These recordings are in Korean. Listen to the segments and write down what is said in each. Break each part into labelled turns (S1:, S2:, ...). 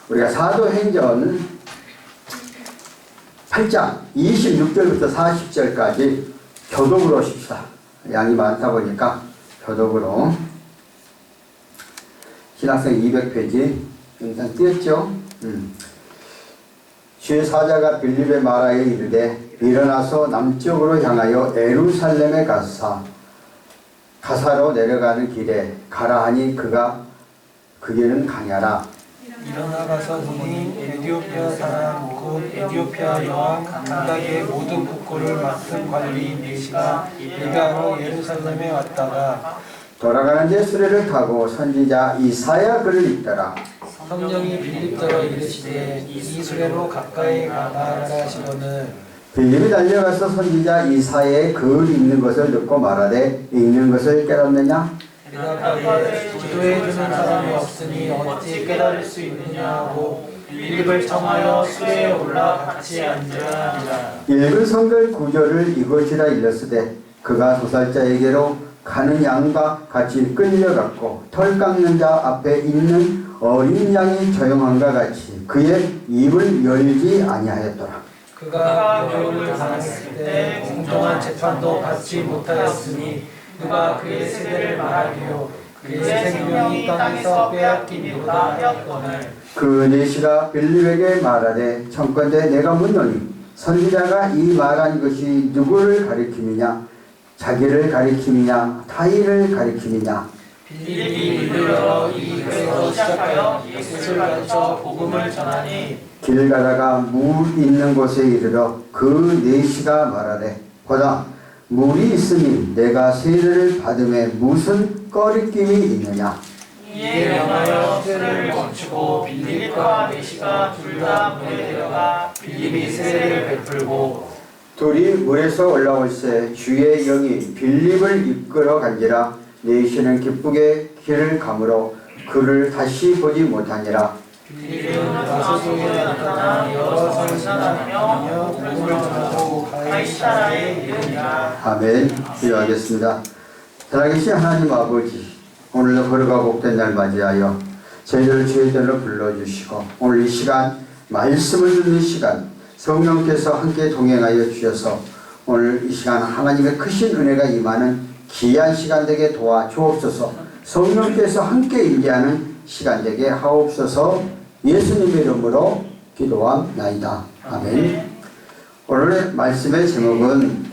S1: 우리가 사도행전 8장 26절부터 40절까지 교독으로 십시다. 양이 많다 보니까 교독으로. 신학생 200페이지 영상 띄었죠? 주의 사자가 빌립에 말하여 이르되 일어나서 남쪽으로 향하여 예루살렘에 가사로 내려가는 길에 가라 하니 그 길은 강야라.
S2: 일어나가서 그분이 에디오피아 사람 곧 에디오피아 여왕 감각의 모든 국고를 맡은 관리인 네시가 예배하러 예루살렘에 왔다가
S1: 돌아가는데 수레를 타고 선지자 이사야 글을 읽더라.
S2: 성령이 빌립더러 이르시되 이 수레로 가까이 가라 하시거늘
S1: 빌립이 달려가서 선지자 이사야의 글 읽는 것을 듣고 말하되 읽는 것을 깨닫느냐?
S2: 대답하되 기도해 주는 사람이 없으니 어찌 깨달을 수 있느냐 하고 빌립을 청하여 수레에 올라 같이 앉으라 하니라.
S1: 읽은 성경 구절을 이것이라 일렀으되 그가 도살자에게로 가는 양과 같이 끌려갔고 털 깎는 자 앞에 있는 어린 양이 조용함과 같이 그의 입을 열지 아니하였더라.
S2: 그가 교훈을 당했을 때 공정한 재판도 받지 못하였으니 누가 그의 세대를 말하리요. 그의 생명이 땅에서 빼앗김이로다 하였거늘
S1: 그 네시가 빌립에게 말하되 청컨대 내가 묻노니 선지자가 이 말한 것이 누구를 가리킴이냐? 자기를 가리킴이냐? 타인을 가리킴이냐?
S2: 빌립이 입을 열어 이 글에서 시작하여 예수를 가르쳐 복음을 전하니
S1: 길 가다가 물 있는 곳에 이르러 그 네시가 말하되 보라 물이 있으니 내가 세례를 받음에 무슨 꺼리낌이 있느냐?
S2: 이에 명하여 수레를 멈추고 빌립과 네시가 둘 다 물에 내려가 빌립이 세례를 베풀고
S1: 둘이 물에서 올라올새 주의 영이 빌립을 이끌어 간지라. 네시는 기쁘게 길을 가므로 그를 다시 보지 못하니라.
S2: 빌립은 다소속에 나타나 여러 성신하며 복음을 전하고 가이사라에 이르니라.
S1: 아멘. 기도하겠습니다. 살아계신 하나님 아버지, 오늘도 거룩하고 복된 날 맞이하여 저희들을 주의 들로 불러주시고 오늘 이 시간 말씀을 듣는 시간 성령께서 함께 동행하여 주셔서 오늘 이 시간 하나님의 크신 은혜가 임하는 귀한 시간 되게 도와주옵소서. 성령께서 함께 임재하는 시간 되게 하옵소서. 예수님의 이름으로 기도함나이다. 아멘. 오늘의 말씀의 제목은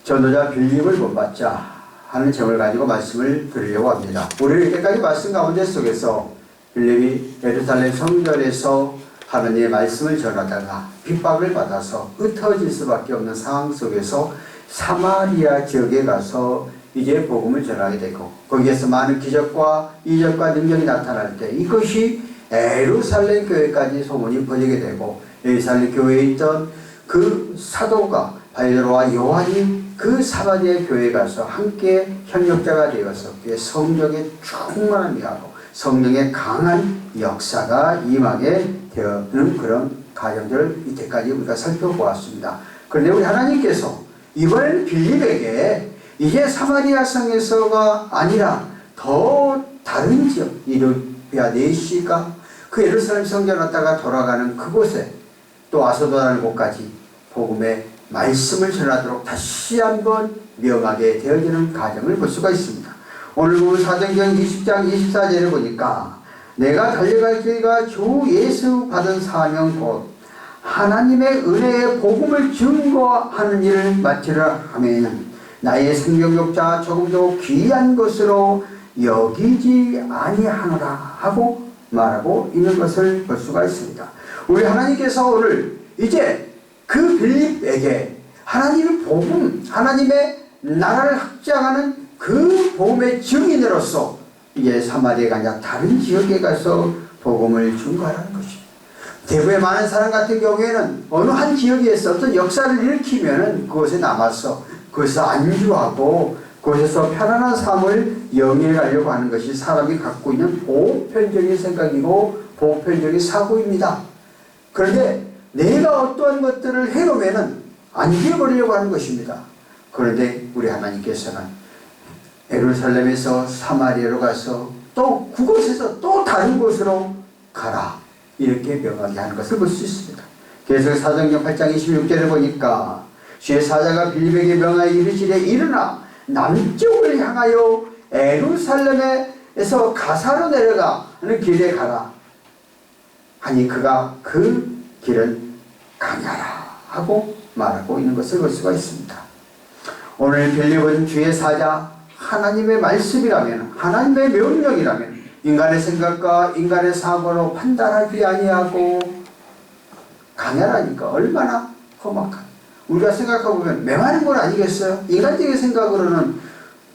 S1: 전도자 빌립을 본받자 하는 제목을 가지고 말씀을 드리려고 합니다. 우리는 이때까지 말씀 가운데 속에서 빌립이 예루살렘 성전에서 하나님의 말씀을 전하다가 핍박을 받아서 흩어질 수밖에 없는 상황 속에서 사마리아 지역에 가서 이제 복음을 전하게 되고 거기에서 많은 기적과 이적과 능력이 나타날 때 이것이 예루살렘 교회까지 소문이 퍼지게 되고 예루살렘 교회에 있던 그 사도가 바리바와 요한이 그 사마리아 교회에 가서 함께 협력자가 되어서 그의 성령의 충만함이 하고 성령의 강한 역사가 임하게 되는 그런 과정들을 이때까지 우리가 살펴보았습니다. 그런데 우리 하나님께서 이번 빌립에게 이제 사마리아 성에서가 아니라 더 다른 지역 이르비아 네시가 그 예루살렘 성전 왔다가 돌아가는 그곳에 또 아소도라는 곳까지 복음의 말씀을 전하도록 다시 한번 명하게 되어지는 과정을 볼 수가 있습니다. 오늘 보면 사도행전 20장 24절에 보니까 내가 달려갈 길과 주 예수 받은 사명 곧 하나님의 은혜의 복음을 증거하는 일을 마치려 하면 나의 생명력자 조금도 귀한 것으로 여기지 아니하노라 하고 말하고 있는 것을 볼 수가 있습니다. 우리 하나님께서 오늘 이제 그 빌립에게 하나님의 복음, 하나님의 나라를 확장하는 그 복음의 증인으로서 이제 사마리아가 아니라 다른 지역에 가서 복음을 증거하라는 것입니다. 대부의 많은 사람 같은 경우에는 어느 한 지역에서 어떤 역사를 일으키면은 그곳에 남아서 그것을 안주하고 그곳에서 편안한 삶을 영위하려고 하는 것이 사람이 갖고 있는 보편적인 생각이고 보편적인 사고입니다. 그런데 내가 어떠한 것들을 해놓으면은 안주해버리려고 하는 것입니다. 그런데 우리 하나님께서는 예루살렘에서 사마리아로 가서 또 그곳에서 또 다른 곳으로 가라. 이렇게 명하게 하는 것을 볼 수 있습니다. 계속 사도행전 8장 26절에 보니까 주의 사자가 빌립에게 명하여 이르시되 일어나 남쪽을 향하여 에루살렘에서 가사로 내려가는 길에 가라 하니 그가 그 길은 강야라 하고 말하고 있는 것을 볼 수가 있습니다. 오늘 빌립은 주의 사자, 하나님의 말씀이라면, 하나님의 명령이라면 인간의 생각과 인간의 사고로 판단하지 아니하고 강야라니까 얼마나 험악한, 우리가 생각해보면 맹하는 건 아니겠어요? 인간적인 생각으로는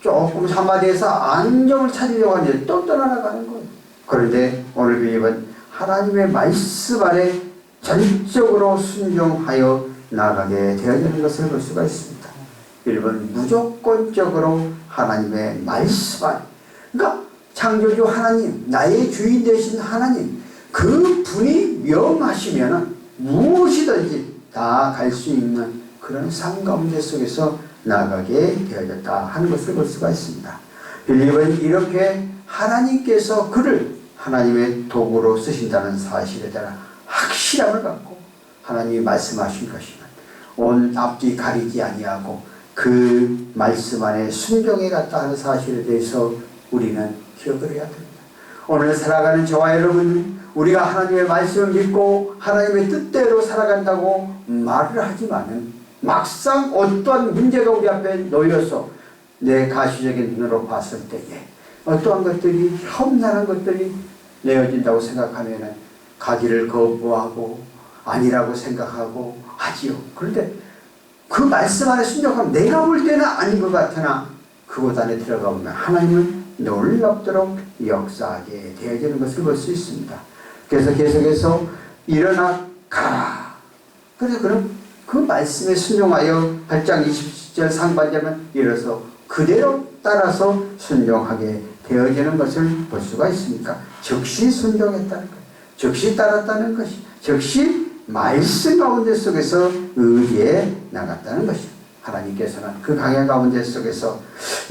S1: 조금 한마디에서 안정을 찾으려고 하는데 또 떠나가는 거예요. 그런데 오늘 빌립은 하나님의 말씀 안에 전적으로 순종하여 나아가게 되어지는 것을 볼 수가 있습니다. 빌립은 무조건적으로 하나님의 말씀 안에, 그러니까 창조주 하나님, 나의 주인 되신 하나님, 그 분이 명하시면 무엇이든지 다 갈 수 있는 그런 삶 가운데 속에서 나아가게 되어졌다 하는 것을 볼 수가 있습니다. 빌립은 이렇게 하나님께서 그를 하나님의 도구로 쓰신다는 사실에 대한 확실함을 갖고 하나님이 말씀하신 것이면 온 앞뒤 가리지 아니하고 그 말씀 안에 순종해 갔다 하는 사실에 대해서 우리는 기억을 해야 됩니다. 오늘 살아가는 저와 여러분, 우리가 하나님의 말씀을 믿고 하나님의 뜻대로 살아간다고 말을 하지만은 막상 어떠한 문제가 우리 앞에 놓여서 내 가시적인 눈으로 봤을 때에 어떠한 것들이 험난한 것들이 내어진다고 생각하면은 가기를 거부하고 아니라고 생각하고 하지요. 그런데 그 말씀 안에 순종하면 내가 볼 때는 아닌 것 같으나 그곳 안에 들어가 보면 하나님은 놀랍도록 역사하게 되어지는 것을 볼 수 있습니다. 그래서 계속해서 일어나 가라. 그래서 그럼 그 말씀에 순종하여 8장 27절 상반절은 이어서 그대로 따라서 순종하게 되어지는 것을 볼 수가 있습니까? 즉시 순종했다는 것, 즉시 따랐다는 것이, 즉시 말씀 가운데 속에서 의지해 나갔다는 것이. 하나님께서는 그 강야 가운데 속에서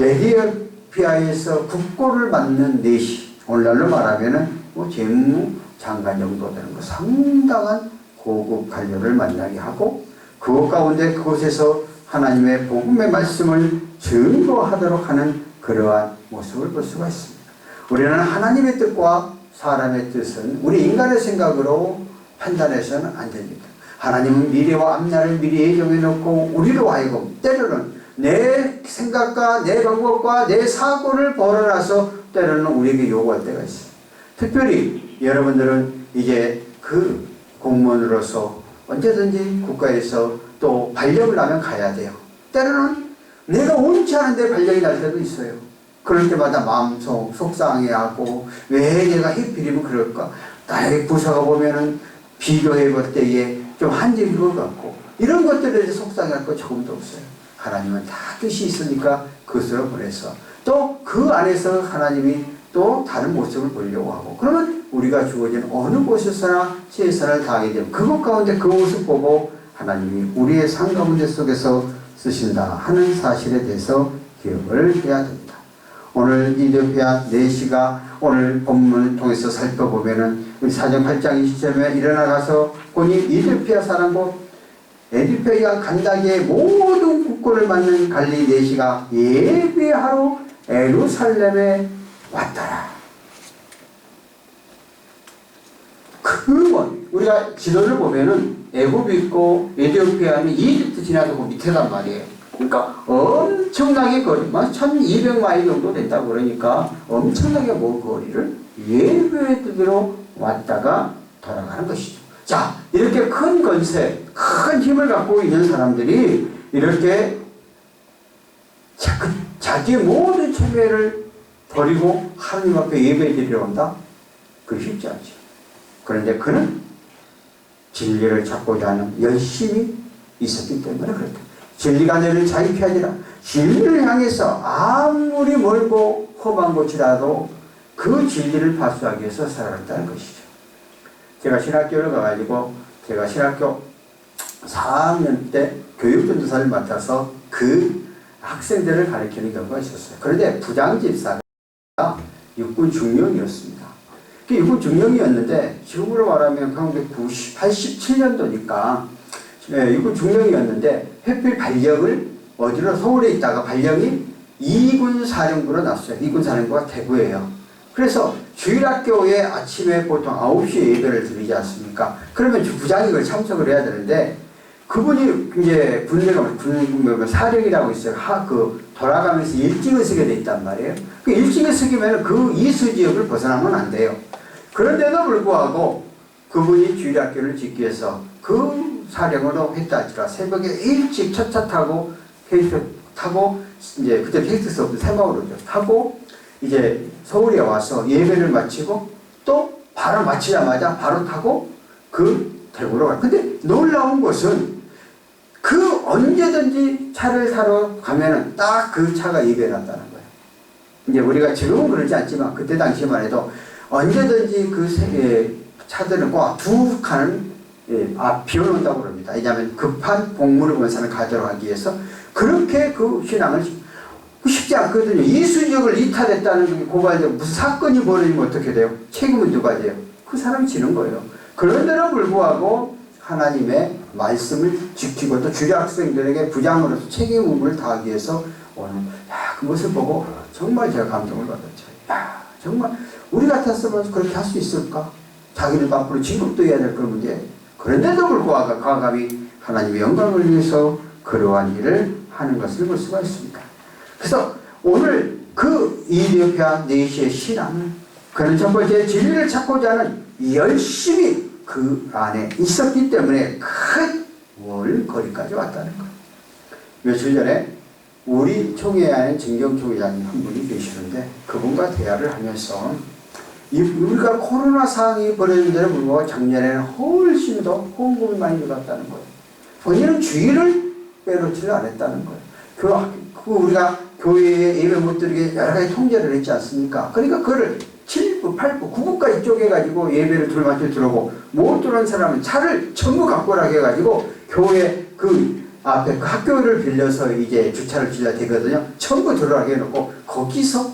S1: 에티오피아에서 국고를 맞는 내시, 오늘날로 말하면은 재무장관 정도 되는 거, 상당한 고급 관료를 만나게 하고 그곳 가운데 그곳에서 하나님의 복음의 말씀을 증거하도록 하는 그러한 모습을 볼 수가 있습니다. 우리는 하나님의 뜻과 사람의 뜻은 우리 인간의 생각으로 판단해서는 안 됩니다. 하나님은 미래와 앞날을 미리 예정해 놓고 우리로 하여금 때로는 내 생각과 내 방법과 내 사고를 벌어놔서 때로는 우리에게 요구할 때가 있어요. 특별히 여러분들은 이제 그 공무원으로서 언제든지 국가에서 또 발령을 나면 가야 돼요. 때로는 내가 원치 않은데 발령이 날 때도 있어요. 그럴 때마다 마음속 속상해하고 왜 내가 하필이면 그럴까? 나의 부서가 보면은 비교해 볼 때에 좀 한정인 것 같고 이런 것들에 대해서 속상할 거 조금도 없어요. 하나님은 다 뜻이 있으니까 그것으로 보내서 또 그 안에서 하나님이 또 다른 모습을 보려고 하고 그러면 우리가 주어진 어느 곳에서나 최선을 다하게 되면 그것 가운데 그 모습 보고 하나님이 우리의 삶 가운데 속에서 쓰신다 하는 사실에 대해서 기억을 해야 됩니다. 오늘 이디오피아 내시가 오늘 본문을 통해서 살펴보면은 우리 사정 8장 20절에 일어나 가서 본이 이디오피아 사람 곧 에티오피아 간다기의 모든 국고를 맡는 갈릴리 내시가 예배하러 예루살렘에 왔더라. 우리가 지도를 보면은 애굽이 있고 에티오피아는 이집트 지나서 그 밑에란 말이에요. 그러니까 엄청나게 거리, 1200마일 정도 된다고 그러니까 엄청나게 먼 거리를 예배의 뜻으로 왔다가 돌아가는 것이죠. 자, 이렇게 큰 건세, 큰 힘을 갖고 있는 사람들이 이렇게 자기의 모든 참여를 버리고 하나님 앞에 예배 드리러 온다? 그게 쉽지 않죠. 그런데 그는 진리를 찾고자 하는 열심이 있었기 때문에 그렇다. 진리가 너를 자유케 하리라. 진리를 향해서 아무리 멀고 험한 곳이라도 그 진리를 파수하기 위해서 살아갔다는 것이죠. 제가 신학교를 가가지고 제가 신학교 4학년 때 교육전도사를 맡아서 그 학생들을 가르치는 경우가 있었어요. 그런데 부장집사가 육군 중령이었습니다. 이분 중령이었는데 지금으로 말하면 1987년도니까 이분 중령이었는데 하필 발령을 어디로 서울에 있다가 발령이 2군 사령부로 났어요. 2군 사령부가 대구예요. 그래서 주일학교에 아침에 보통 9시에 예배를 드리지 않습니까? 그러면 부장이 그걸 참석을 해야 되는데 그분이 이제 군 사령이라고 있어요. 돌아가면서 일찍을 서게 돼 있단 말이에요. 그 일찍을 서기면 그 이수 지역을 벗어나면 안 돼요. 그런데도 불구하고 그분이 주일학교를 짓기 위해서 그 사령으로 했다 할지라 새벽에 일찍 첫 차 타고 KTX 타고 이제 그때 KTX 없던 새마을호죠. 타고 이제 서울에 와서 예배를 마치고 또 바로 마치자마자 바로 타고 그 대구로 가요. 근데 놀라운 것은 그 언제든지 차를 타러 가면은 딱 그 차가 예배를 한다는 거예요. 이제 우리가 지금은 그러지 않지만 그때 당시만 해도 언제든지 그 차들은 꼭 두 칸은 비워놓는다고 그럽니다. 왜냐하면 급한 공무를 원산을 가도록 하기 위해서 그렇게 그 신앙을 쉽지 않거든요. 이수지역을 이탈했다는 게 고발되고 무슨 사건이 벌어지면 어떻게 돼요? 책임은 누가 져요? 그 사람이 지는 거예요. 그런데도 불구하고 하나님의 말씀을 지키고 또 주일학생들에게 부장으로서 책임 의무를 다하기 위해서 오늘 그 모습을 보고 정말 제가 감동을 받았죠. 정말 우리 같았으면 그렇게 할 수 있을까? 자기를 앞으로 진급도 해야 될 그런 문제. 그런데도 불구하고 과감히 하나님의 영광을 위해서 그러한 일을 하는 것을 볼 수가 있습니다. 그래서 오늘 그 이디오피아 내시의 신앙은 그는 첫 번째 진리를 찾고자 하는 열심히 그 안에 있었기 때문에 큰 월거리까지 왔다는 거예요. 며칠 전에 우리 총회 안에 정경총회장님 한 분이 계시는데 그분과 대화를 하면서 우리가 코로나 상황이 벌어진 데는 불구하고 작년에는 훨씬 더 헌금이 많이 들어갔다는 거예요. 본인은 주의를 빼놓지를 않았다는 거예요. 우리가 교회에 예배 못 드리게 여러 가지 통제를 했지 않습니까? 그러니까 그거를 7부, 8부, 9부까지 쪼개가지고 예배를 둘만큼 들어오고 못 들어온 사람은 차를 전부 갖고 오라 해가지고 교회 그 앞에 그 학교를 빌려서 이제 주차를 빌려야 되거든요. 전부 들어오라 해놓고 거기서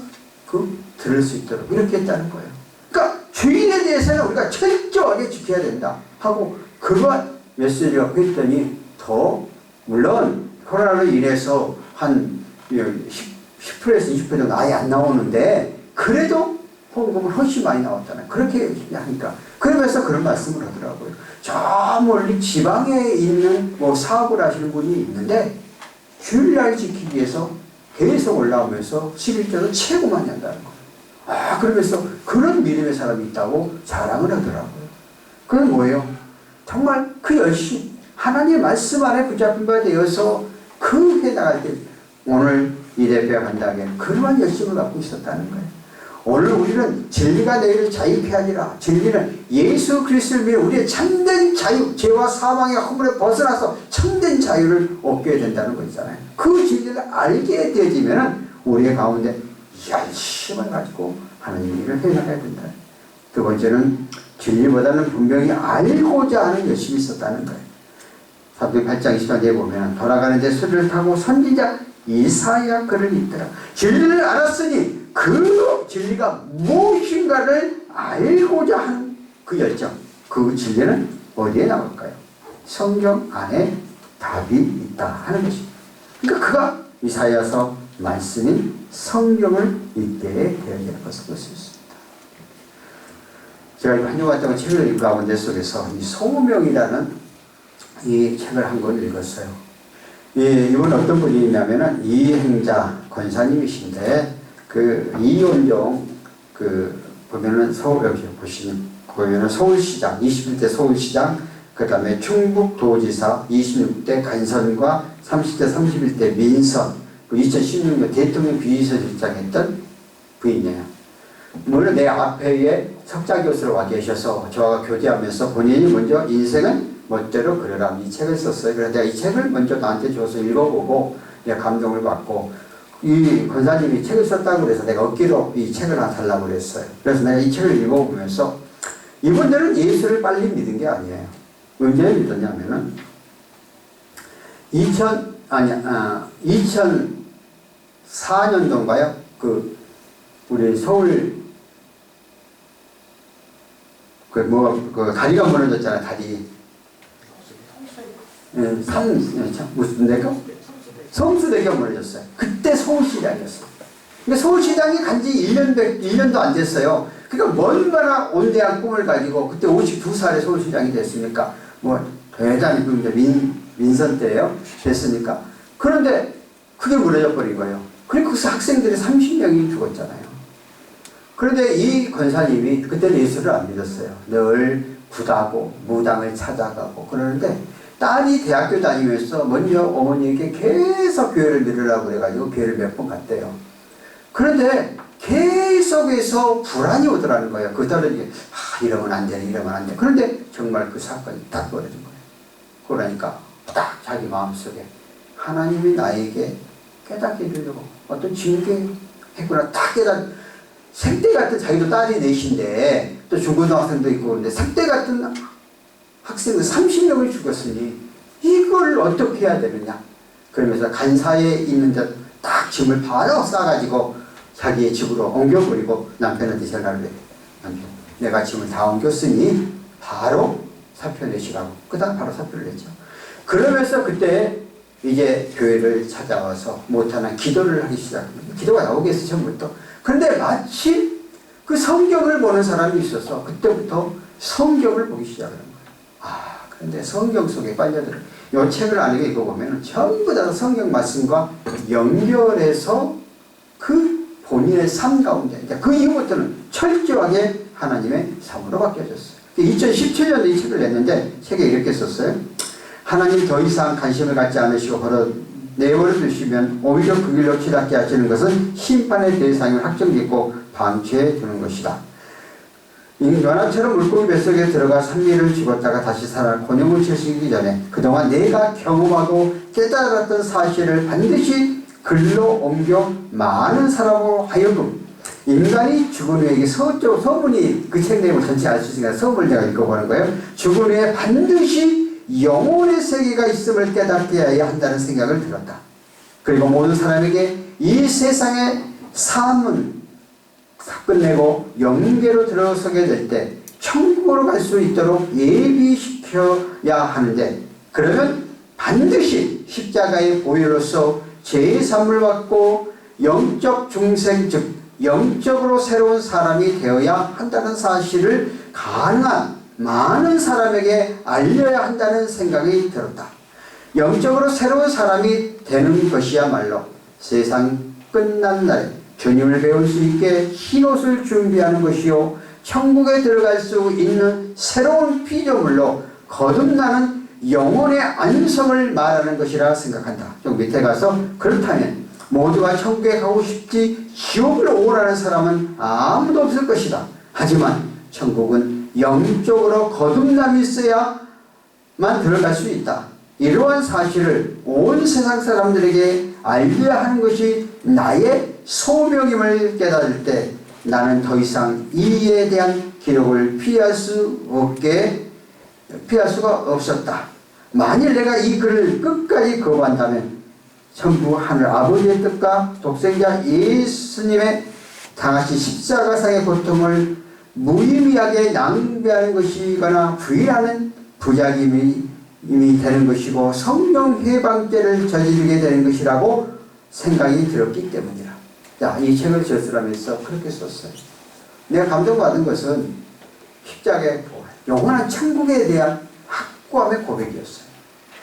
S1: 들을 수 있도록 이렇게 했다는 거예요. 그러니까 주인에 대해서는 우리가 철저하게 지켜야 된다 하고 그런 메시지를 갖고 했더니 더 물론 코로나로 인해서 한 10%에서 20% 정도 아예 안 나오는데 그래도 헌금은 훨씬 많이 나왔잖아요. 그렇게 하니까 그러면서 그런 말씀을 하더라고요. 저 멀리 지방에 있는 사업을 하시는 분이 있는데 주일날 지키기 위해서 계속 올라오면서 11조도 최고 많이 한다는 거예요. 그러면서 그런 믿음의 사람이 있다고 자랑을 하더라고요. 그건 뭐예요? 정말 그 열심 하나님의 말씀 안에 붙잡힌 바 되어서 그 해나갈 때 오늘 이 대표가 간다기에는 그러한 열심을 갖고 있었다는 거예요. 오늘 우리는 진리가 너희를 자유케 하리라. 진리는 예수 그리스도를 위해 우리의 참된 자유, 죄와 사망의 허물에 벗어나서 참된 자유를 얻게 된다는 거 있잖아요. 그 진리를 알게 되어지면 우리의 가운데 열심을 가지고 하나님 일을 해나가야 된다. 두 번째는 진리보다는 분명히 알고자 하는 열심이 있었다는 거예요. 사도행 8장 20절에 보면 돌아가는 데 수리를 타고 선지자 이사야 글을 읽더라. 진리를 알았으니 그 진리가 무엇인가를 알고자 하는 그 열정, 그 진리는 어디에 나올까요? 성경 안에 답이 있다 하는 것입니다. 그러니까 그가 이사야서 말씀인 성경을 읽게 되어지는 것을 볼 수 있습니다. 제가 한 주간 동안 책을 읽고 가운데 속에서 이 소명이라는 이 책을 한 권 읽었어요. 이분 어떤 분이 있냐면은 이행자 권사님이신데 이원종 보면은 여기 보시면 서울시장 21대 서울시장 그 다음에 충북도지사 26대 간선과 30대 31대 민선 2016년 대통령 비서실장 했던 부인이에요. 물론 내 앞에 석자교수로 와 계셔서 저와 교제하면서 본인이 먼저 인생은 멋대로 그려라 이 책을 썼어요. 그래서 내가 이 책을 먼저 나한테 줘서 읽어보고 내가 감동을 받고 이 권사님이 책을 썼다고 그래서 내가 억지로 이 책을 하나 달라고 그랬어요. 그래서 내가 이 책을 읽어보면서 이분들은 예수를 빨리 믿은 게 아니에요. 언제 믿었냐면은 2004년도인가요? 우리 서울 그 다리가 무너졌잖아, 다리. 무슨 대교? 성수대교가 무너졌어요. 그때 서울시장이었어요. 근데 서울시장이 간지 1년도 안 됐어요. 그러니까 얼마나 온대한 꿈을 가지고 그때 52살에 서울시장이 됐으니까 뭐 대단히 민선 때예요. 됐으니까. 그런데 그게 무너져 버린 거예요. 그리고 그 학생들이 30명이 죽었잖아요. 그런데 이 권사님이 그때는 예수를 안 믿었어요. 늘 굿하고 무당을 찾아가고 그러는데 딸이 대학교 다니면서 먼저 어머니에게 계속 교회를 들으라고 그래가지고 교회를 몇 번 갔대요. 그런데 계속해서 불안이 오더라는 거예요. 그 딸은 이러면 안 돼, 이러면 안 돼. 그런데 정말 그 사건이 딱 벌어진 거예요. 그러니까 딱 자기 마음속에 하나님이 나에게 깨닫게 해주려고 어떤 징계했구나. 딱 생때 같은 자기도 딸이 넷인데 또 중고등학생도 있고 그런데 생때 같은 학생은 30명을 죽였으니 이걸 어떻게 해야 되느냐. 그러면서 간사에 있는 딱 짐을 바로 싸가지고 자기의 집으로 옮겨버리고 남편한테 전화를 해. 남편, 내가 짐을 다 옮겼으니 바로 사표 내시라고. 그 다음 바로 사표를 냈죠. 그러면서 그때 이제 교회를 찾아와서 못하는 기도를 하기 시작합니다. 기도가 나오겠어, 처음부터. 그런데 마치 그 성경을 보는 사람이 있어서 그때부터 성경을 보기 시작하는 거예요. 그런데 성경 속에 빠져들어. 이 책을 안에 읽어보면 전부 다 성경 말씀과 연결해서 그 본인의 삶 가운데 그 이후부터는 철저하게 하나님의 삶으로 바뀌어졌어요. 2017년에 이 책을 냈는데 책에 이렇게 썼어요. 하나님 더 이상 관심을 갖지 않으시고 내버려 두시면 오히려 그 길로 치닫게 하시는 것은 심판의 대상을 확정짓고 방치해 두는 것이다. 요나처럼 물고기 뱃속에 들어가 산미를 죽었다가 다시 살아 곤욕을 치시기 전에 그동안 내가 경험하고 깨달았던 사실을 반드시 글로 옮겨 많은 사람으로 하여금 인간이 죽은 후에 서문이 그 책 내용을 전체 알 수 있으니까 서문을 제가 읽어보는 거예요. 죽은 후에 반드시 영혼의 세계가 있음을 깨닫게 해야 한다는 생각을 들었다. 그리고 모든 사람에게 이 세상의 삶은 끝내고 영계로 들어서게 될 때 천국으로 갈 수 있도록 예비시켜야 하는데 그러면 반드시 십자가의 보혈로서 죄의 삶을 받고 영적 중생 즉 영적으로 새로운 사람이 되어야 한다는 사실을 가능한 많은 사람에게 알려야 한다는 생각이 들었다. 영적으로 새로운 사람이 되는 것이야말로 세상 끝난 날에 주님을 배울 수 있게 흰옷을 준비하는 것이요 천국에 들어갈 수 있는 새로운 피조물로 거듭나는 영혼의 안성을 말하는 것이라 생각한다. 좀 밑에 가서 그렇다면 모두가 천국에 가고 싶지 지옥을 오라는 사람은 아무도 없을 것이다. 하지만 천국은 영적으로 거듭남이 있어야만 들어갈 수 있다. 이러한 사실을 온 세상 사람들에게 알려야 하는 것이 나의 소명임을 깨달을 때 나는 더 이상 이에 대한 기록을 피할 수가 없었다. 만일 내가 이 글을 끝까지 거부한다면 전부 하늘 아버지의 뜻과 독생자 예수님의 당하신 십자가상의 고통을 무의미하게 낭비하는 것이거나 부인하는 부작임이 되는 것이고 성령 해방죄를 저지르게 되는 것이라고 생각이 들었기 때문이라. 자, 이 책을 저술하면서 그렇게 썼어요. 내가 감동받은 것은 십자가의 영원한 천국에 대한 확고함의 고백이었어요.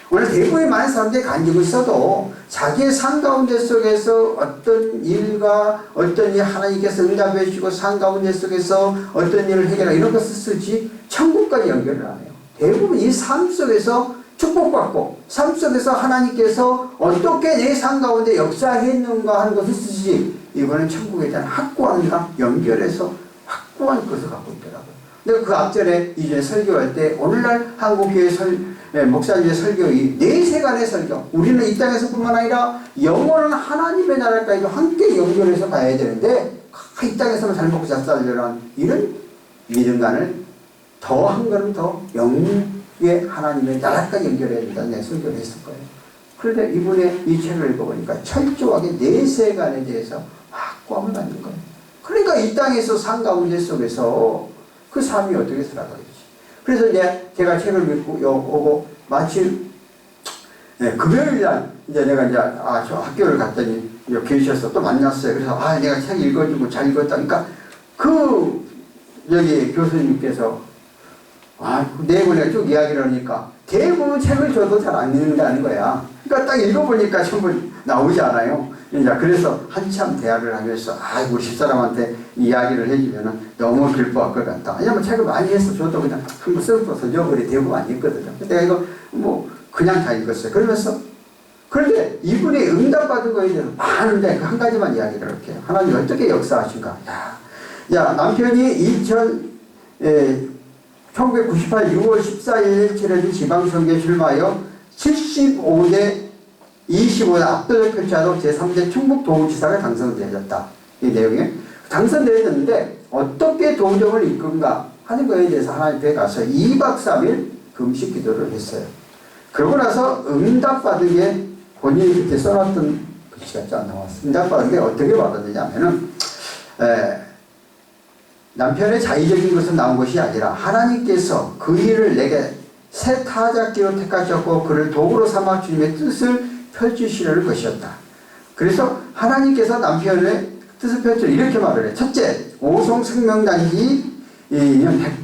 S1: 오늘 대부분의 많은 사람들이 가지고 있어도 자기의 삶 가운데 속에서 어떤 일과 어떤 일 하나님께서 응답해 주시고 삶 가운데 속에서 어떤 일을 해결하고 이런 것을 쓰지 천국까지 연결을 안 해요. 대부분 이 삶 속에서 축복받고 삶 속에서 하나님께서 어떻게 내 삶 가운데 역사했는가 하는 것을 쓰지 이거는 천국에 대한 확고함과 연결해서 확고한 것을 갖고 있더라고요. 근데 그 앞전에 이전에 설교할 때 오늘날 한국교회 목사님의 설교의 내 세간의 설교 우리는 이 땅에서 뿐만 아니라 영원한 하나님의 나라까지도 함께 연결해서 가야 되는데 이 땅에서만 잘 먹고 잘 살려는 이런 믿음관을 더 한 걸음 더 영의 하나님의 나라까지 연결해야 된다는 내 설교를 했을 거예요. 그런데 이분의 이 책을 읽어보니까 철저하게 내 세간에 대해서 확고함을 갖는 거예요. 그러니까 이 땅에서 삶 가운데 속에서 그 삶이 어떻게 살아가요? 그래서 이제 제가 책을 읽고 오고 마침 금요일 날 이제 내가 이제 저 학교를 갔더니 계셔서 또 만났어요. 그래서 내가 책 읽어주고 잘 읽었다니까 여기 교수님께서 그 내용을 쭉 이야기를 하니까 대부분 책을 줘도 잘 안 읽는다는 거야. 그러니까 딱 읽어보니까 전부 나오지 않아요. 이제 그래서 한참 대화를 하면서 우리 집사람한테 이야기를 해주면은 너무 길보할 것 같다. 왜냐면 책을 많이 해서 저도 그냥 한번 써서 져버리 대부분 안 읽거든요. 내가 이거 그냥 다 읽었어요. 그러면서 그런데 이분이 응답받은 거에 대해서 많은데 한 가지만 이야기를 할게요. 하나님 어떻게 역사하신가. 남편이 1998 6월 14일 치러진 지방선거에 출마하여 75대 25대 압도적 표차로 제3대 충북도지사가 당선되었다. 이 내용에 당선되었는데 어떻게 도정을 이끈가 하는 것에 대해서 하나님 앞에 가서 2박 3일 금식 기도를 했어요. 그러고 나서 응답받은 게 본인이 이렇게 써놨던 글씨가 쫙 나왔어요. 응답받은 게 어떻게 받았느냐 하면은 남편의 자의적인 것은 나온 것이 아니라 하나님께서 그 일을 내게 새 타작기로 택하셨고 그를 도구로 삼아 주님의 뜻을 펼치시려는 것이었다. 그래서 하나님께서 남편의 뜻을 펼쳐 이렇게 말을 해. 첫째, 오송 생명단지는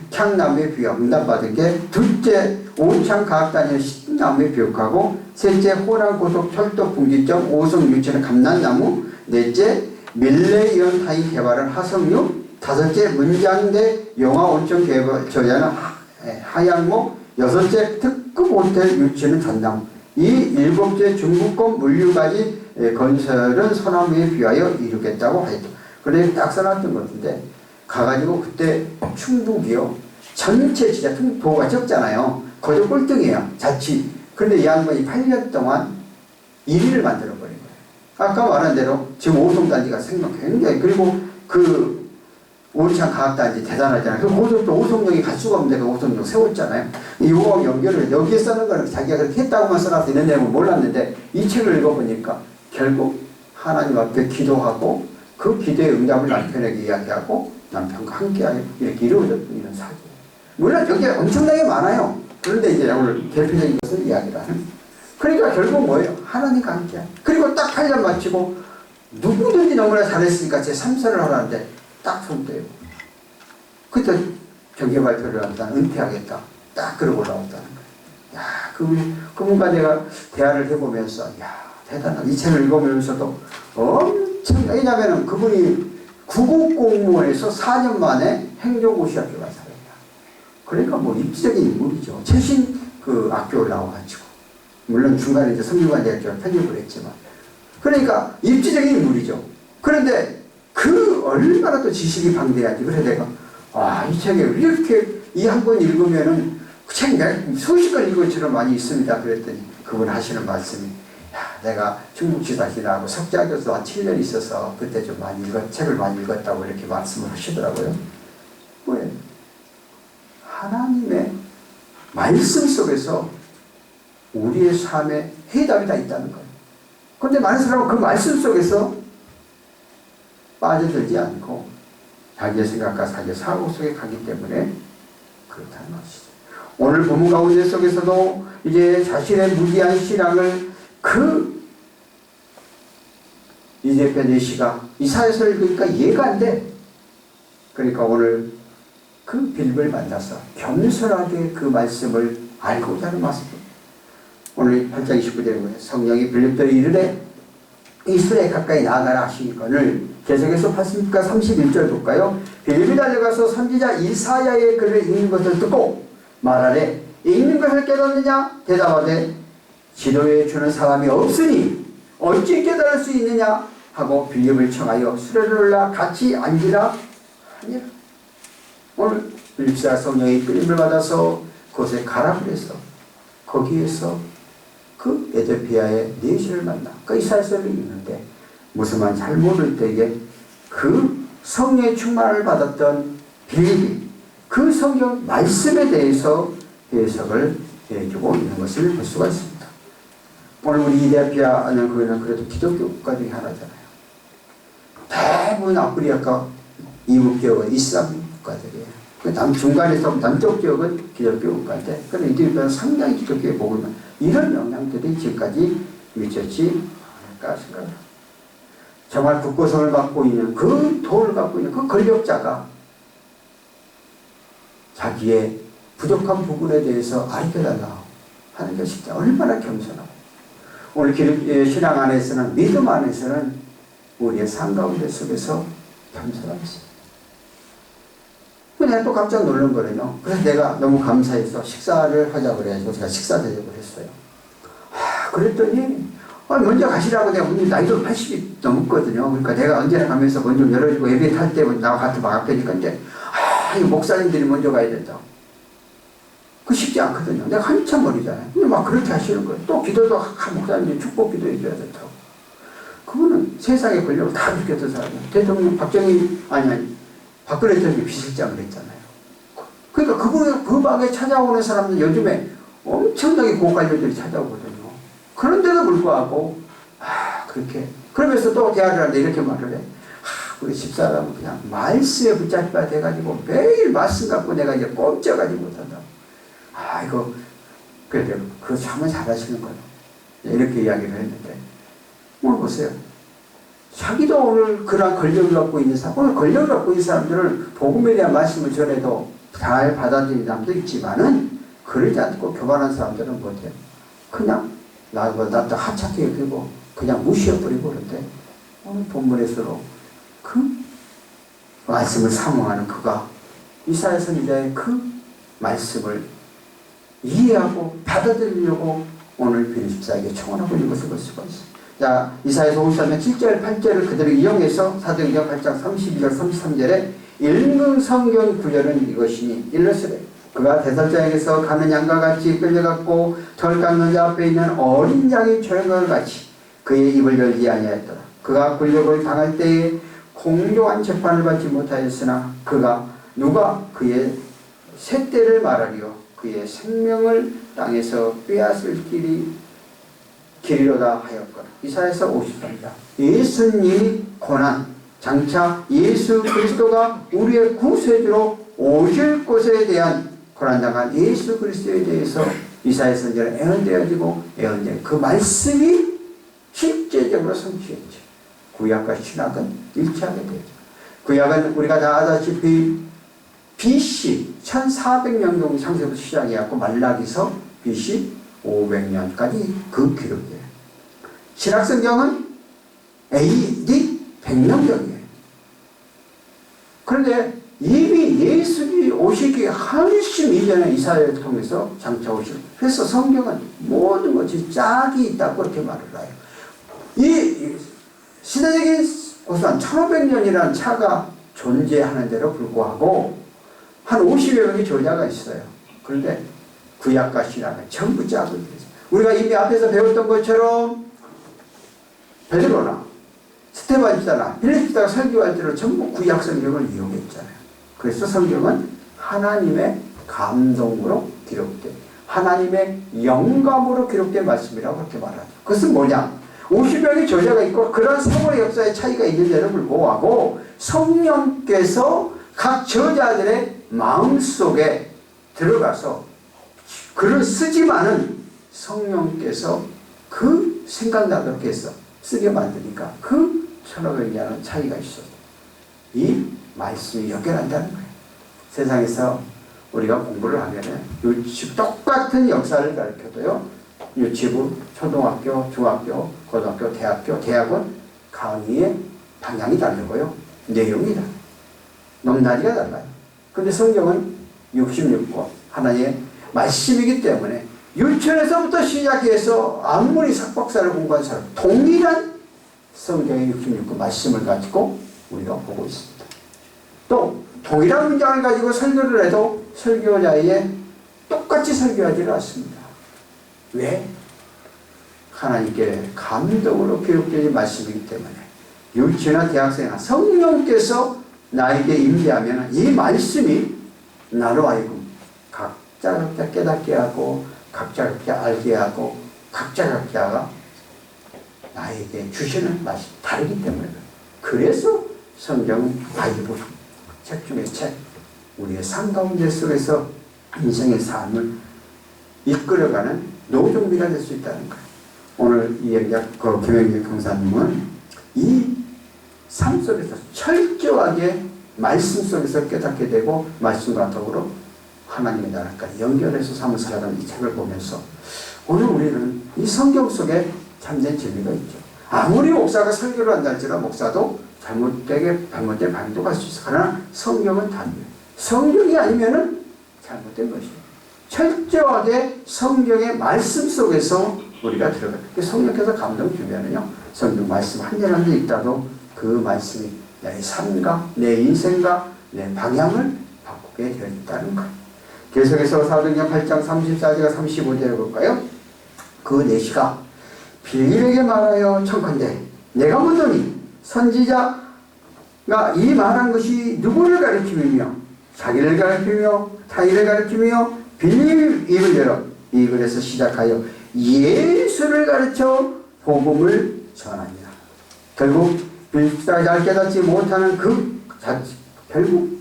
S1: 백향나무에 비유하고 응답받은 게, 둘째, 오창과학단지는 신나무에 비유하고, 셋째, 호남 고속 철도 분기점 오송 유치는 감난나무, 넷째, 밀레이언 타임 개발은 하석류, 다섯째, 문장대 영화 온천 개발 저자는 하양목, 여섯째, 특급 호텔 유치는 전나무, 이 일곱째 중부권 물류까지 건설은 소나무에 비하여 이루겠다고 하였다. 그래서 딱 써놨던 것 같은데 가가지고 그때 충북이요 전체 진짜 충북도가 적잖아요. 거저 꼴등이에요. 자치. 그런데 이 양반이 8년 동안 1위를 만들어버린 거예요. 아까 말한 대로 지금 오송단지가 생각 굉장히, 그리고 그 오리창 과학단지 대단하잖아요. 그 고속도 오송역이 갈 수가 없는데 그 오송역 세웠잖아요. 이거 연결을 여기에 쓰는 거는 자기가 그렇게 했다고만 써놔서 있는 내용은 몰랐는데 이 책을 읽어보니까 결국 하나님 앞에 기도하고 그 기도의 응답을 남편에게 이야기하고 남편과 함께하여 이렇게 이루어졌던 이런 사실. 물론 여기에 엄청나게 많아요. 그런데 이제 오늘 대표적인 것을 이야기를 하는. 그러니까 결국 뭐예요? 하나님과 함께하여. 그리고 딱 8년 마치고 누구든지 너무나 잘했으니까 제 3선을 하라는데 딱 손 떼고 그때 정계 발표를 한다. 은퇴하겠다. 딱 그러고 올라왔다는 거예요. 그분과 내가 대화를 해보면서 대단하다. 이 책을 읽으면서도 엄청, 왜냐하면 그분이 구급공무원에서 4년 만에 행정고시학교 간 사람이야. 그러니까 입지적인 인물이죠. 최신 학교를 나와가지고. 물론 중간에 이제 성균관대학교를 편입을 했지만. 그러니까 입지적인 인물이죠. 그런데 얼마나 또 지식이 방대하지. 그래서 내가 이 책에 이렇게 이 한 권 읽으면은 그 책 수십 권 읽을 줄은 많이 있습니다. 그랬더니 그분 하시는 말씀이 내가 충북지사 지나고 석자교수 한 7년 있어서 그때 좀 많이 책을 많이 읽었다고 이렇게 말씀을 하시더라고요. 왜? 하나님의 말씀 속에서 우리의 삶에 해답이 다 있다는 거예요. 그런데 많은 사람은 그 말씀 속에서 빠져들지 않고 자기의 생각과 자기의 사고 속에 가기 때문에 그렇다는 것이죠. 오늘 본문 가운데 속에서도 이제 자신의 무기한 신앙을 이재편 내시가 이사야서를 읽으니까 이해가 안 돼. 그러니까 오늘 그 빌립을 만나서 겸손하게 그 말씀을 알고자 하는 말씀. 오늘 8장 29절에 보면 성령이 빌립들이 이르되 이스라엘 가까이 나아가라 하시거늘 계속해서 8장 31절 볼까요? 빌립이 달려가서 선지자 이사야의 글을 읽는 것을 듣고 말하되 읽는 것을 깨닫느냐? 대답하되 지도해 주는 사람이 없으니 어찌 깨달을 수 있느냐? 하고 빌립을 청하여 수레를 올라 같이 앉으라 하니라. 오늘 빌립사 성령의 끌림을 받아서 그곳에 가라 그래서 거기에서 그 에드피아의 내시를 만나 그 이사야서를 읽는데 무슨 말인지 잘 모를 때에 그 성령의 충만을 받았던 빌립이 그 성경 말씀에 대해서 해석을 해주고 있는 것을 볼 수가 있습니다. 오늘 우리 이데피아는 그래도 기독교 국가 중에 하나잖아요. 대부분 아프리카 이국 지역은 이슬람 국가들이에요. 중간에서 남쪽 지역은 기독교 국가인데, 그런데 이들은 상당히 기독교에 보고 있는 이런 영향들이 지금까지 미쳤지 않을까 생각합니다. 정말 국고성을 갖고 있는 그 돈을 갖고 있는 그 권력자가 자기의 부족한 부분에 대해서 알려달라고 하는 것이 얼마나 겸손하고, 오늘 신앙 안에서는, 믿음 안에서는 우리의 삶 가운데 속에서 겸손하게 있습니다. 내가 또 깜짝 놀란 거예요. 그래서 내가 너무 감사해서 식사를 하자고 그래가지고 제가 식사 대접을 했어요. 그랬더니 먼저 가시라고. 내가 나이도 80이 넘었거든요. 그러니까 내가 언제나 가면서 먼저 열어주고 예배 탈 때 나와 같이 막 앞에니까 이제 이 목사님들이 먼저 가야 된다. 그 쉽지 않거든요. 내가 한참 머리잖아요. 근데 막 그렇게 하시는 거예요. 또 기도도 목사님들이 축복 기도해 줘야 된다고. 그분은 세상의 권력을 다 느꼈던 사람이에요. 대통령 박근혜 대통령이 비실장을 했잖아요. 그러니까 그 방에 찾아오는 사람들 요즘에 엄청나게 고관료들이 찾아오거든요. 그런데도 불구하고 그렇게 그러면서 또 대화를 하는데 이렇게 말을 해. 우리 집사람은 그냥 말씀에 붙잡혀야 돼가지고 매일 말씀 갖고 내가 이제 꼼짝하지 못한다. 이거 그래도 그거 참 잘하시는 거예요. 이렇게 이야기를 했는데 오늘 보세요. 자기도 오늘 그런 권력을 갖고 있는 사람, 오늘 권력을 갖고 있는 사람들은 복음에 대한 말씀을 전해도 잘 받아들이는 사람도 있지만은 그러지 않고 교만한 사람들은 못해요. 그냥 나도 하찮게 여기고 그냥 무시해버리고 그런데 오늘 본문에서도 그 말씀을 사모하는 그가 이사야 선지자의 그 말씀을 이해하고 받아들이려고 오늘 빌립사에게 청원하고 있는 것을 볼 수가 있습니다. 자, 이사야서 53장 7절 8절을 그대로 이용해서 사도행전 8장 32절 33절에 읽는 성경 구절은 이것이니 일러스되 그가 대살장에서 가는 양과 같이 끌려갔고 털 깎는 자 앞에 있는 어린 양이 조용한 것 같이 그의 입을 열지 아니하였더라. 그가 굴욕을 당할 때에 공정한 재판을 받지 못하였으나 누가 그의 셋대를 말하리요 그의 생명을 땅에서 빼앗을 길이로다 하였거라. 이사야서 53장. 예수님이 고난, 장차 예수 그리스도가 우리의 구세주로 오실 것에 대한 고난당한 예수 그리스도에 대해서 이사야 선지자는 애언되어지고 그 말씀이 실제적으로 성취했죠. 구약과 신약은 일치하게 되죠. 구약은 우리가 다 아다시피 BC 1400년경 상세부터 시작해갖고 말라기서 BC 500년까지 그 기록이에요. 신약성경은 AD 100년경이에요. 그런데 이미 예수님이 오시기 훨씬 이전에 이사야를 통해서 장차 오시고 그래서 성경은 모든 것이 짝이 있다고 그렇게 말을 해요. 이 시대적인 우선 1500년이라는 차가 존재하는데도 불구하고 한 50여 명의 저자가 있어요. 그런데 구약과 신약은 전부 짝을 있어요. 우리가 이미 앞에서 배웠던 것처럼 베드로나 스테반 집사나 빌립 집사가 설교할 때로 전부 구약 성경을 이용했잖아요. 그래서 성경은 하나님의 감동으로 기록된 하나님의 영감으로 기록된 말씀이라고 그렇게 말하죠. 그것은 뭐냐? 50명의 저자가 있고 그런 세월의 역사의 차이가 있는데도 불구하고 성령께서 각 저자들의 마음속에 들어가서 글을 쓰지만은 성령께서 그 생각나도록 해서 쓰게 만드니까 그 1500년의 차이가 있어요. 이 말씀이 연결한다는 거예요. 세상에서 우리가 공부를 하면은 똑같은 역사를 가르쳐도요. 유치부, 초등학교, 중학교, 고등학교, 대학교, 대학은 강의의 방향이 다르고요. 내용이 달라요. 넘나리가 달라요. 근데 성경은 66권 하나의 말씀이기 때문에 유치원에서부터 시작해서 아무리 석박사를 공부한 사람 동일한 성경의 66권 말씀을 가지고 우리가 보고 있습니다. 또 동일한 문장을 가지고 설교를 해도 설교자의 똑같이 설교하지는 않습니다. 왜? 하나님께 감동으로 기록된 말씀이기 때문에 유치원이나 대학생이나 성령께서 나에게 임재하면 이 말씀이 나로 하여금 각자 깨닫게 하고 각자 알게 하고 각자 나에게 주시는 맛이 다르기 때문에 그래서 성경은 바이블 책 중에 책 우리의 삶 가운데 속에서 인생의 삶을 이끌어가는 노종비가 될 수 있다는 거예요. 오늘 이 김영길 경사님은 이 삶 속에서 철저하게 말씀 속에서 깨닫게 되고 말씀과 더불어 하나님의 나라까지 연결해서 삶을 살아가는 이 책을 보면서 오늘 우리는 이 성경 속에 참된 진리가 있죠. 아무리 목사가 설교를 한다 할지라도 목사도 잘못된 방도 갈 수 있어. 그러나 성경은 답이에요. 성경이 아니면은 잘못된 것이에요. 철저하게 성경의 말씀 속에서 우리가 들어가요. 성령께서 감동 주면은요, 성경 말씀 한 절 한 절 읽다도 그 말씀이 내 삶과 내 인생과 내 방향을 바꾸게 되어 있다는 거예요. 계속해서 사도행전 8장 34절과 35절을 볼까요? 그 내시가 빌립에게 말하여 청컨대 내가 묻노니 선지자가 이 말한 것이 누구를 가리키며 자기를 가리키며 타인을 가리키며 빌립 입을 열어 이 글에서 시작하여 예수를 가르쳐 복음을 전합니다. 결국 빌립사가 잘 깨닫지 못하는 결국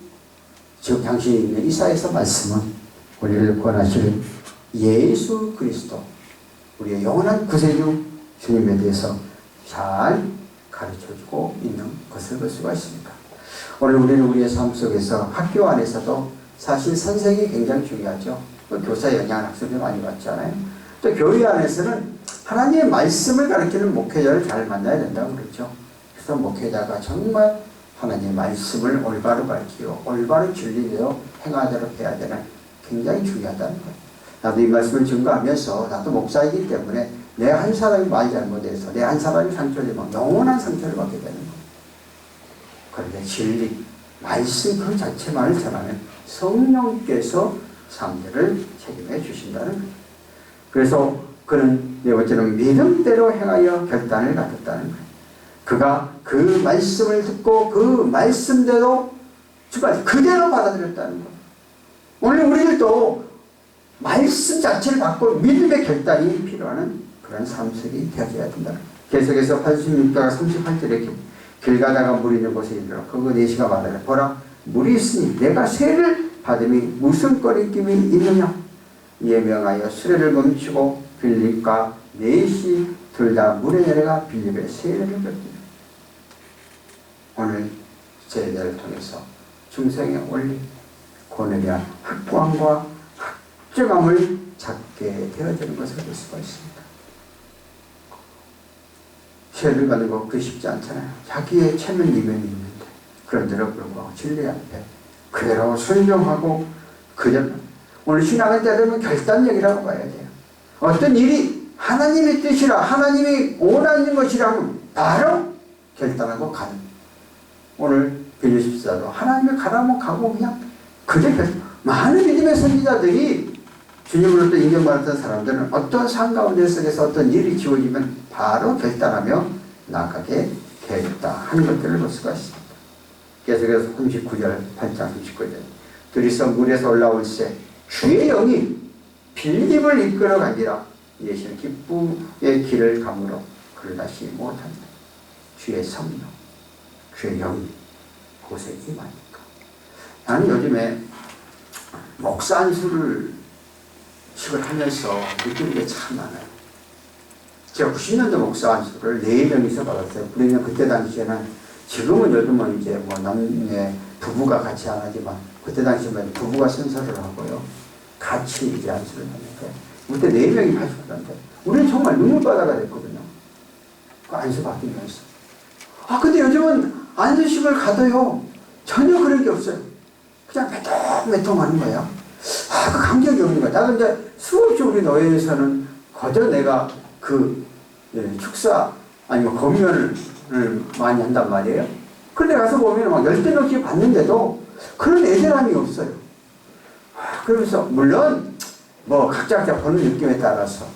S1: 지금 당신이 있는 이 사회에서 말씀은 우리를 구원하실 예수 그리스도 우리의 영원한 구세주 주님에 대해서 잘 가르쳐주고 있는 것을 볼 수가 있습니다. 오늘 우리는 우리의 삶 속에서 학교 안에서도 사실 선생이 굉장히 중요하죠. 교사 영향을 학생들 많이 받잖아요. 또 교회 안에서는 하나님의 말씀을 가르치는 목회자를 잘 만나야 된다고 그러죠. 그래서 목회자가 정말 하나님의 말씀을 올바로 가르치고 올바로 진리대로 행하도록 해야 되는 굉장히 중요하다는 거예요. 나도 이 말씀을 증거하면서 나도 목사이기 때문에 내 한 사람이 많이 잘못해서 내 한 사람이 상처를 받으면 영원한 상처를 받게 되는 거예요. 그런데 진리, 말씀 그 자체만을 전하면 성령께서 상대를 책임해 주신다는 거예요. 그래서 그는 네 번째는 믿음대로 행하여 결단을 가졌다는 거예요. 그가 그 말씀을 듣고 그 말씀대로 정말 그대로 받아들였다는 거예요. 오늘 우리들도 말씀 자체를 받고 믿음의 결단이 필요한 그런 삶 속이 되어져야 된다. 계속해서 86장 38절에 길 가다가 물이 있는 곳에 이르러 그거 내시가 말하라. 보라 물이 있으니 내가 세를 받음이 무슨 꺼리낌이 있느냐. 이에 명하여 수레를 멈추고 빌립과 내시 둘 다 물에 내려가 빌립의 세례를 받습니다. 오늘 제자를 통해서 중생의 원리, 권에 대한 확고함과 확정함을 찾게 되어지는 것을 볼 수가 있습니다. 세례를 받는 거 그리 쉽지 않잖아요. 자기의 체면 이면이 있는데 그런데도 불구하고 진리 앞에 그대로 순종하고 그저 오늘 신앙을 때되면 결단력이라고 봐야 돼요. 어떤 일이 하나님의 뜻이라 하나님이 원하는 것이라면 바로 결단하고 가는. 오늘 빌립사도 하나님의 가라면 가고 그냥 그저 많은 믿음의 선지자들이 주님으로부터 인정받았던 사람들은 어떤 삶 가운데 속에서 어떤 일이 지워지면 바로 결단하며 나가게 되었다 하는 것들을 볼 수가 있습니다. 계속해서 39절 8장 39절 둘이서 물에서 올라올새 주의 영이 빌립을 이끌어 가니라. 예수는 기쁨의 길을 가므로 그를 다시 못한다. 주의 성령, 주의 영이 곳에 임하니까. 나는 요즘에 목사 안수를 식을 하면서 느끼는 게 참 많아요. 제가 90년도 목사 안수를 4명이서 받았어요. 우리는 그때 당시에는 지금은 요즘은 이제 뭐 남녀 부부가 같이 안 하지만 그때 당시에는 부부가 순서를 하고요. 같이 이제 안수를 하는데 그때 4명이 받았는데 우리는 정말 눈물바다가 됐거든요. 그 안수 받으면서. 근데 요즘은 안수식을 가도요. 전혀 그런 게 없어요. 그냥 매통매통 하는 거예요. 그 감격이 없는 거야. 나도 이제 수없이 우리 노예에서는 거저 내가 축사 아니면 검연을 많이 한단 말이에요. 그런데 가서 보면 막 열대 넘게 받는데도 그런 애절함이 없어요. 그러면서 물론 뭐 각자 보는 느낌에 따라서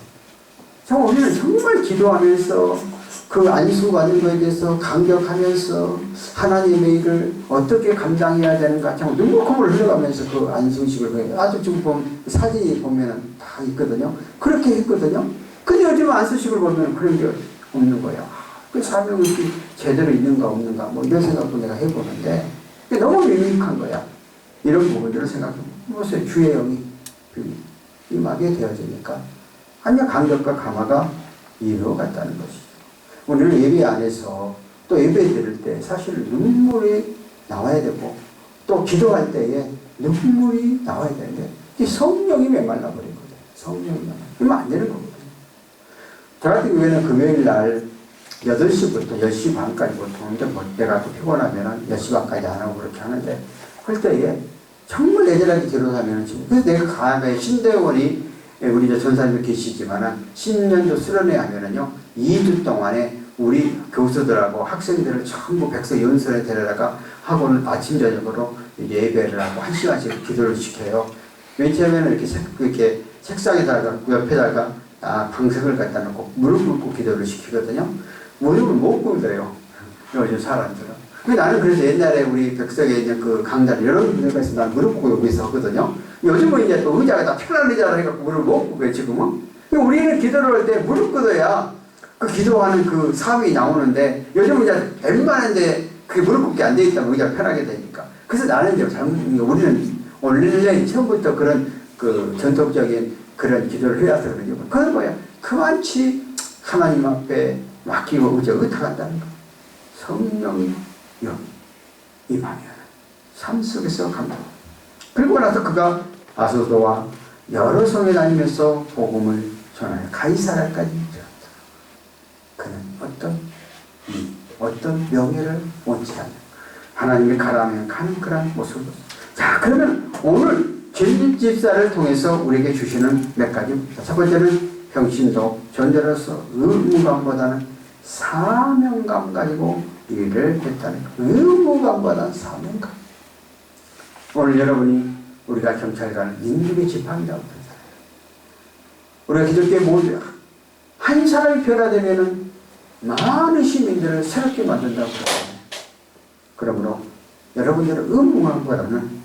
S1: 정말 우리는 정말 기도하면서 그 안수받는 것에 대해서 감격하면서 하나님의 일을 어떻게 감당해야 되는가 정말 눈물콧물 흘려가면서 그 안수식을 아주 지금 보면 사진이 보면 다 있거든요. 그렇게 했거든요. 근데 요즘 안수식을 보면 그런 게 없는 거예요. 그 사명의식이 제대로 있는가 없는가 뭐 이런 생각도 내가 해보는데 너무 밋밋한 거야. 이런 부분들을 생각해 보세요. 주의 영이 임하게 되어지니까 아니야 간격과 감화가 이루어갔다는 것이죠. 우리는 예배 안에서 또 예배 드릴 때 사실 눈물이 나와야 되고 또 기도할 때에 눈물이 나와야 되는데 이 성령이 메말라 버린 거예요. 성령이 메말라. 그러면 안 되는 거거든요. 저 같은 경우에는 금요일 날 8시부터 10시 반까지 보통 이제 내가 또 피곤하면 10시 반까지 안 하고 그렇게 하는데 그럴 때에 정말 애절하게 기도하면 그래서 내가 가면 신대원이 우리 이제 전사님도 계시지만은 신년도 수련회 하면은요 2주 동안에 우리 교수들하고 학생들을 전부 백서 연수에 데려다가 학원을 아침 저녁으로 예배를 하고 1시간씩 기도를 시켜요. 왜냐하면 이렇게 책상에다가 옆에다가 방석을 갖다 놓고 무릎 꿇고 기도를 시키거든요. 무릎을 못 꿇어요. 요즘 사람들은. 나는 그래서 옛날에 우리 백석에 있는 그 강단 여러 분들과 있어서 난 무릎 꿇고 여기서 하거든요. 요즘은 이제 또 의자가 다 편한 의자로 해갖고 무릎을 못 꿇고요, 지금은. 우리는 기도를 할 때 무릎 꿇어야 그 기도하는 그 사위 나오는데 요즘은 이제 웬만한데 그게 무릎 꿇기 안 돼 있다면 의자가 편하게 되니까. 그래서 나는 이제 우리는 원래 처음부터 그런 그 전통적인 그런 기도를 해와서 그런 거예요. 그건 뭐야? 그만치 하나님 앞에 맡기고 의자 의탁한다는 거. 성령이 임하면 삶 속에서 감동. 그리고 나서 그가 아소도와 여러 성에 다니면서 복음을 전하여 가이사랴까지 이르렀다. 그는 어떤 명예를 원치 않는 하나님이 가라면 가는 그런 모습을. 자, 그러면 오늘 전집 집사를 통해서 우리에게 주시는 몇 가지입니다. 첫 번째는 평신도 전도로서 의무감보다는 사명감 가지고 일을 했다는 것. 의무감보다는 사명감. 오늘 여러분이 우리가 경찰관은 민중의 지팡이라고 그러잖아요. 우리가 기독교 모두 한 사람이 변화되면은 많은 시민들을 새롭게 만든다고 그러잖아요. 그러므로 여러분들은 의무감보다는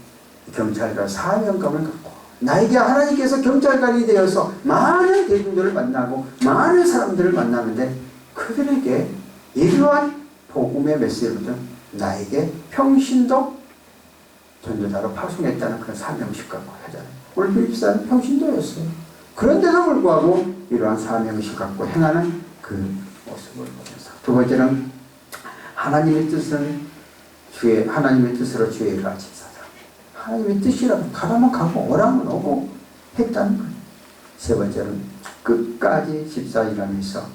S1: 경찰관 사명감을 갖고 나에게 하나님께서 경찰관이 되어서 많은 대중들을 만나고 많은 사람들을 만나는데 그들에게 이러한 복음의 메시지부터 나에게 평신도 전도자로 파송했다는 그런 사명의식 갖고 하잖아요. 오늘 빌립사는 평신도였어요. 그런데도 불구하고 이러한 사명의식 갖고 행하는 그 모습을 보면서 두 번째는 하나님의 뜻으로 주의 일을 하시사다. 하나님의 뜻이라면 가라면 가고 오라면 오고 했다는 거예요. 세 번째는 끝까지 집사 일하면서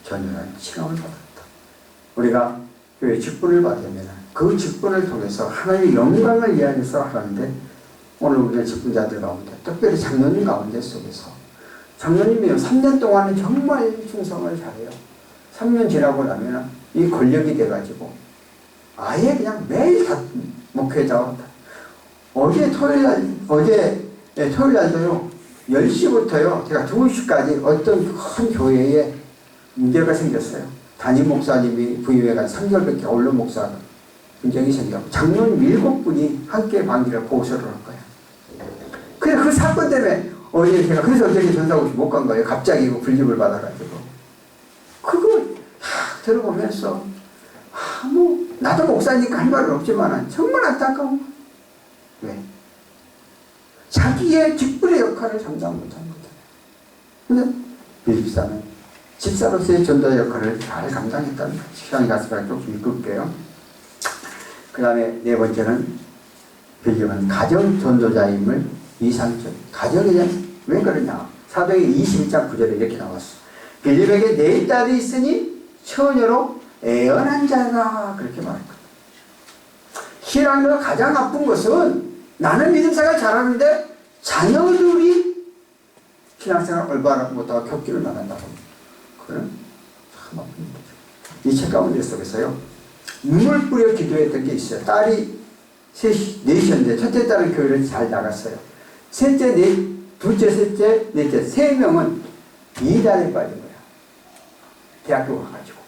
S1: 전연한 칭함을 받았다. 우리가 교회 직분을 받으면 그 직분을 통해서 하나님의 영광을 위하여서 하는데 오늘 우리가 직분자들 가운데 특별히 장로님 가운데 속에서 장로님이 3년 동안은 정말 충성을 잘해요. 3년 지나고 나면 이 권력이 돼가지고 아예 그냥 매일 다 목회자와 어제 토요일 날도요 10시부터요 제가 2시까지 어떤 큰 교회에 문제가 생겼어요. 담임 목사님이 부임해간 3개월밖에 언론 목사가 분쟁이 생겼고 장로님 7분이 함께 관계를 보고서를 한 거예요. 그래서 그 사건 때문에 그래서 어제 전사고시 못 간 거예요. 갑자기 불립을 받아가지고 그거 들어보면서 나도 목사니까 할 말은 없지만 정말 안타까운 거예요. 왜? 자기의 직분의 역할을 감당 못한 거다. 근데 빌립사는 집사로서의 전도 역할을 잘 감당했다는 거예요. 시간이 가서 좀 읽을게요. 그 다음에 네 번째는 빌립은 가정 전도자임을 이상적. 가정에 대한 왜 그러냐? 사도행 21장 9절에 이렇게 나왔어. 빌립에게 4딸이 있으니 처녀로 애언한 자가 그렇게 말했거든. 신앙으로 가장 나쁜 것은 나는 믿음생활 잘하는데 자녀들이 신앙생활 올바르지 못하고 격기를 나간다고. 그건 참 아픈 거죠. 이 책 가운데 속에서요. 눈물 뿌려 기도했던 게 있어요. 딸이 넷이었는데 첫째 딸은 교회를 잘 나갔어요. 셋째, 둘째, 셋째, 넷째 3명은 이단에 빠진 거야. 대학교 가가지고.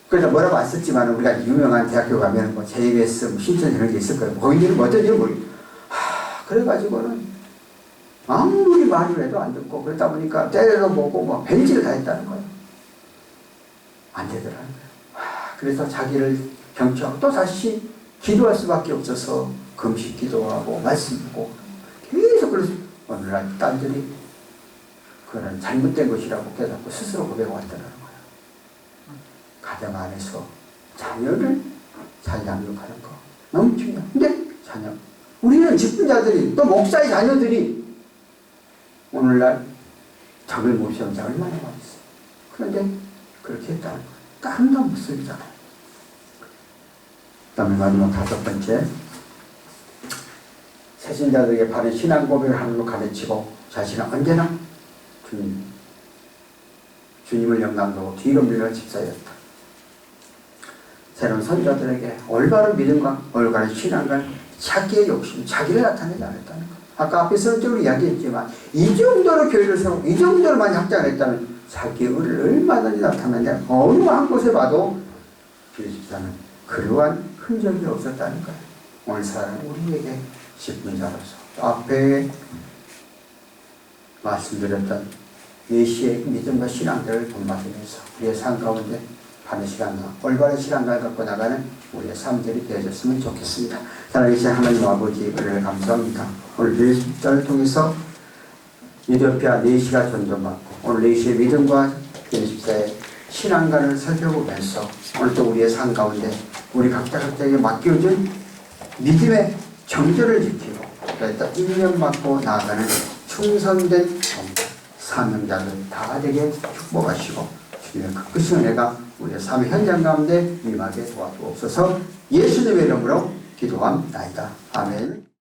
S1: 그래서 뭐라고 안 썼지만 우리가 유명한 대학교 가면 뭐 JBS, 신천 이런 게 있을 거예요. 거기는 뭐 어떤지 모르겠어요. 그래가지고는 아무리 말을 해도 안 듣고 그러다 보니까 때려도 보고 뭐 벤치를 다 했다는 거예요. 안 되더라는 거예요. 그래서 자기를 경청하고 또 다시 기도할 수밖에 없어서 금식 기도하고 말씀하고 계속 그래서 오늘날 딸들이 그런 잘못된 것이라고 깨닫고 스스로 고백해왔다는 거예요. 가정 안에서 자녀를 잘 양육하는 거 너무 중요해요. 근데 자녀, 우리는 직분자들이 또 목사의 자녀들이 오늘날 적을 모시는 자 얼마나 많았어요. 그런데 그렇게 했다는 거예요. 다른 모습이잖아요. 그 다음에 마지막 5번째, 새신자들에게 바른 신앙 고백을 하는 걸 가르치고 자신은 언제나 주님을 영광하고 뒤로 밀려난 집사였다. 새로운 선자들에게 올바른 믿음과 올바른 신앙과 자기의 욕심, 자기를 나타내지 않았다는 것. 아까 앞에 설적으로 이야기했지만 이 정도로 교회를 세우고 이 정도로 많이 확장을 했다면 자기의 의를 얼마든지 나타내냐. 어느 한 곳에 봐도 교회 집사는 그러한 흔적이 없었다는 거예요. 오늘 사랑은 우리에게 직분자로서 앞에 말씀드렸던 메시의 믿음과 신앙들을 본받으면서 우리의 삶 가운데 바른 신앙과 올바른 신앙을 갖고 나가는 우리의 삶들이 되어졌으면 좋겠습니다. 사랑하신 하나님 아버지, 은혜를 감사합니다. 오늘 메시를 통해서 이디오피아 네시가 전도받고 오늘 네시의 믿음과 예수님의 신앙관을 살펴보면서 오늘 또 우리의 삶 가운데 우리 각자에게 맡겨준 믿음의 정절을 지키고 또 인연 맡고 나아가는 충성된 사명자들 다 되게 축복하시고 주님의 크신 은혜가 우리의 삶의 현장 가운데 임하게 도와주옵소서. 예수님의 이름으로 기도합니다. 아멘.